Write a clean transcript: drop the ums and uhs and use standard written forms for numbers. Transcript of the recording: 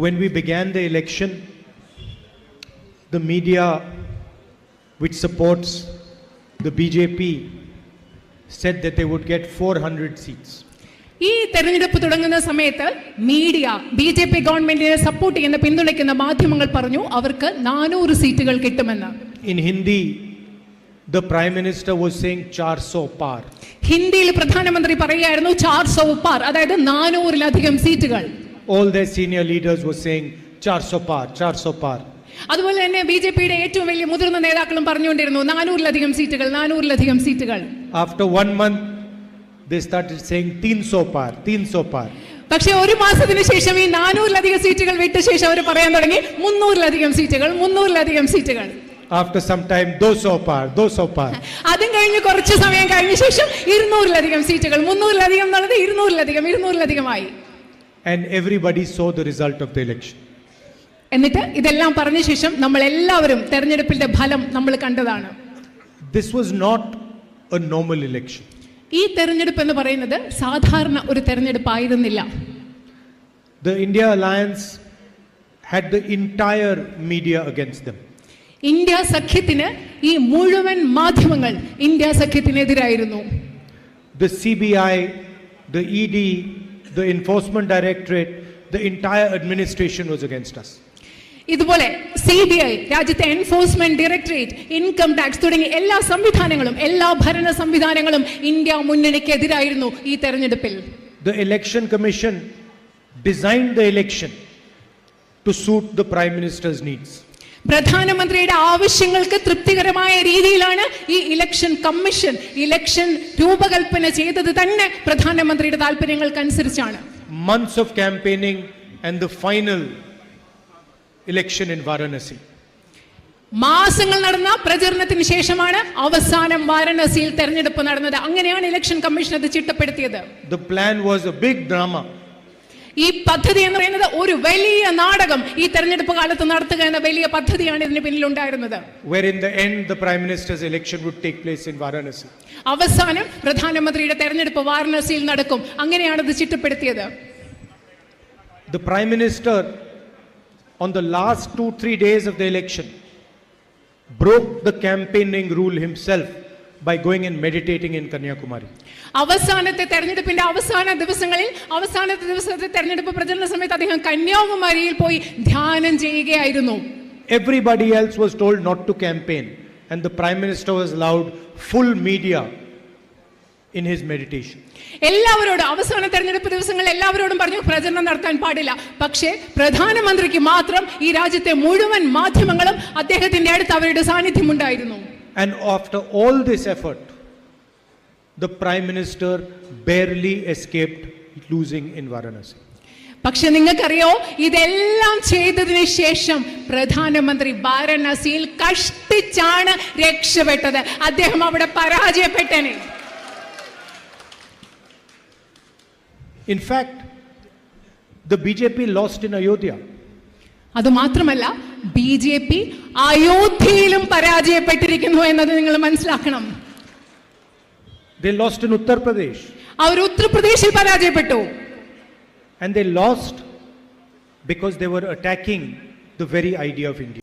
when we began the election, the media which supports the BJP said that they would get 400 seats. ഈ തെരഞ്ഞെടുപ്പ് തുടങ്ങുന്ന സമയത്ത് media BJP ഗവൺമെന്റിനെ support ചെയ്യുന്ന പിന്തുണയ്ക്കുന്ന മാധ്യമങ്ങൾ പറഞ്ഞു അവർക്ക് 400 സീറ്റുകൾ കിട്ടുമെന്ന്. In Hindi, the Prime Minister was saying 400 par. ഹിന്ദിയിൽ പ്രധാനമന്ത്രി പറയുകയായിരുന്നു 400 par, അതായത് 400-ലധികം സീറ്റുകൾ. All their senior leaders were saying 400 par, 400 par. അതുപോലെ തന്നെ BJPയുടെ ഏറ്റവും വലിയ മുതിർന്ന നേതാക്കളും പറഞ്ഞുകൊണ്ടിരുന്നു 400-ലധികം സീറ്റുകൾ, 400-ലധികം സീറ്റുകൾ. After 1 month, they started saying 300 par, 300 par. പക്ഷേ ഒരു മാസത്തിന് ശേഷം ഈ 400-ലധികം സീറ്റുകൾ വിട്ട ശേഷം അവർ പറയാൻ തുടങ്ങി 300-ലധികം സീറ്റുകൾ, 300-ലധികം സീറ്റുകൾ. After some time, 200 par, 200 par. അതും കഴിഞ്ഞ് കുറച്ച് സമയം കഴിഞ്ഞ ശേഷം 200-ലധികം സീറ്റുകൾ, 300-ലധികം എന്നുള്ളത് 200-ലധികം, 200-ലധികമായി. And everybody saw the result of the election. എന്നിട്ട് ഇതെല്ലാം പറഞ്ഞ ശേഷം നമ്മൾ എല്ലാവരും തെരഞ്ഞെടുപ്പിന്റെ ഫലം നമ്മൾ കണ്ടതാണ്. This was not a normal election. ഈ തെരഞ്ഞെടുപ്പ് എന്ന് പറയുന്നത് സാധാരണ ഒരു തെരഞ്ഞെടുപ്പായിരുന്നില്ല. The India Alliance had the entire media against them. India സഖ്യത്തിന് ഈ മുഴുവൻ മാധ്യമങ്ങൾ India സഖ്യത്തിനെതിരായിരുന്നു. The CBI, the ED, the Enforcement Directorate, the entire administration was against us. ഇതുപോലെ CBI, രാജ്യത്തെ എൻഫോഴ്സ്മെന്റ് ഡയറക്ടറേറ്റ്, ഇൻകം ടാക്സ് തുടങ്ങി എല്ലാ സംവിധാനങ്ങളും, എല്ലാ ഭരണ സംവിധാനങ്ങളും ഇന്ത്യ മുന്നണിക്കെതിരായിരുന്നു ഈ തെരഞ്ഞെടുപ്പിൽ. The Election Commission designed the election to suit the Prime Minister's needs. പ്രധാനമന്ത്രിയുടെ ആവശ്യങ്ങൾക്ക് തൃപ്തികരമായ രീതിയിലാണ് ഈ ഇലക്ഷൻ കമ്മീഷൻ ഇലക്ഷൻ രൂപകൽപ്പന ചെയ്തത് തന്നെ പ്രധാനമന്ത്രിയുടെ താല്പര്യങ്ങൾക്കനുസരിച്ചാണ്. Months of campaigning and the final election in Varanasi. മാസങ്ങൾ നടന്ന പ്രചരണത്തിന് ശേഷമാണ് അവസാനം വാരണസിയിൽ തെരഞ്ഞെടുപ്പ് നടന്നത്. അങ്ങനെയാണ് ഇലക്ഷൻ കമ്മീഷൻ അത് ചിട്ടപ്പെടുത്തിയത്. The plan was a big drama. ഈ പദ്ധതി എന്ന് പറയുന്നത് ഒരു വലിയ നാടകം ഈ തെരഞ്ഞെടുപ്പ് കാലത്ത് നടത്തുക എന്ന വലിയ പദ്ധതിയാണ് ഇതിന് പിന്നിലുണ്ടായിരുന്നത്. Where in the end the Prime Minister's election would take place in Varanasi. അവസാനം പ്രധാനമന്ത്രിയുടെ തെരഞ്ഞെടുപ്പ് വാരണസിയിൽ നടക്കും. അങ്ങനെയാണ് ഇത് ചിട്ടപ്പെടുത്തിയത്. The Prime Minister on the last 2-3 days of the election broke the campaigning rule himself by going and meditating in Kanyakumari. അവസാനത്തെ തെരഞ്ഞെടുപ്പിന്റെ അവസാന ദിവസത്തെ തെരഞ്ഞെടുപ്പ് പ്രചരണ സമയത്ത് അദ്ദേഹം കന്യാകുമാരിയിൽ പോയി ധ്യാനം ചെയ്യുകയായിരുന്നു. Everybody else was told not to campaign and the Prime Minister was allowed full media in his meditation. എല്ലാവരോടും അവസാന തെരഞ്ഞെടുപ്പ് ദിവസങ്ങളിൽ എല്ലാവരോടും പറഞ്ഞു പ്രചരണം നടത്താൻ പാടില്ല. പക്ഷേ പ്രധാനമന്ത്രിക്ക് മാത്രം ഈ രാജ്യത്തെ മുഴുവൻ മാധ്യമങ്ങളും അദ്ദേഹത്തിന്റെ അടുത്ത് അവരുടെ സാന്നിധ്യം ഉണ്ടായിരുന്നു. And after all this effort, the Prime Minister barely escaped losing in Varanasi. പക്ഷെ നിങ്ങൾക്കറിയോ ഇതെല്ലാം ചെയ്തതിനു ശേഷം പ്രധാനമന്ത്രി വാരണസിയിൽ കഷ്ടിച്ചാണ് രക്ഷപ്പെട്ടത്. അദ്ദേഹം അവിടെ പരാജയപ്പെട്ടനെ. In fact, the BJP lost in Ayodhya. അതുമാത്രമല്ല BJP അയോധ്യയിലും പരാജയപ്പെട്ടിരിക്കുന്നു എന്നത് നിങ്ങൾ മനസ്സിലാക്കണം. They lost in Uttar Pradesh. അവർ ഉത്തർപ്രദേശിൽ പരാജയപ്പെട്ടു. And they lost because they were attacking the very idea of India.